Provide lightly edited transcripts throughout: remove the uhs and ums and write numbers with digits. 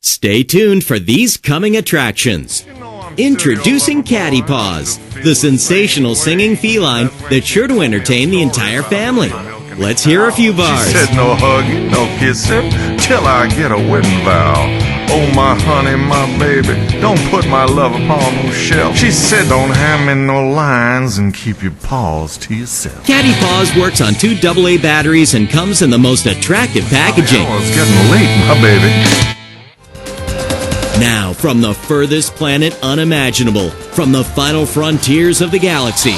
Stay tuned for these coming attractions. Introducing Catty Paws, the sensational singing feline that's sure to entertain the entire family. Let's hear a few bars. She said no hugging, no kissing, till I get a wedding vow. Oh, my honey, my baby, don't put my love upon no shelf. She said don't hand me no lines and keep your paws to yourself. Catty Paws works on 2 AA batteries and comes in the most attractive packaging. Oh, it's getting late, my baby. Now, from the furthest planet unimaginable, from the final frontiers of the galaxy.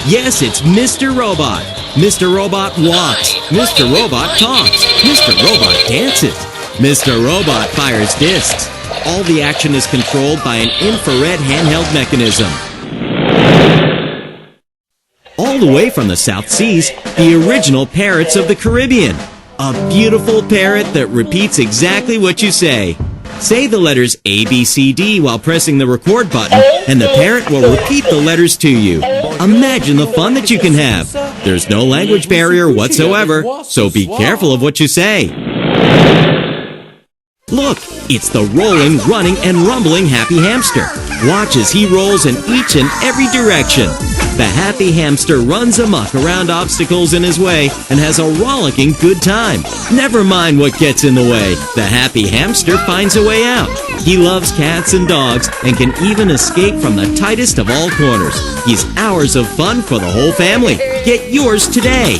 Yes, it's Mr. Robot. Mr. Robot walks. Mr. Robot talks. Mr. Robot dances. Mr. Robot fires discs. All the action is controlled by an infrared handheld mechanism. All the way from the South Seas, the original Parrots of the Caribbean. A beautiful parrot that repeats exactly what you say. Say the letters A, B, C, D while pressing the record button, and the parrot will repeat the letters to you. Imagine the fun that you can have. There's no language barrier whatsoever, so be careful of what you say. Look, it's the rolling, running, and rumbling Happy Hamster. Watch as he rolls in each and every direction. The Happy Hamster runs amok around obstacles in his way and has a rollicking good time. Never mind what gets in the way. The Happy Hamster finds a way out. He loves cats and dogs and can even escape from the tightest of all corners. He's hours of fun for the whole family. Get yours today.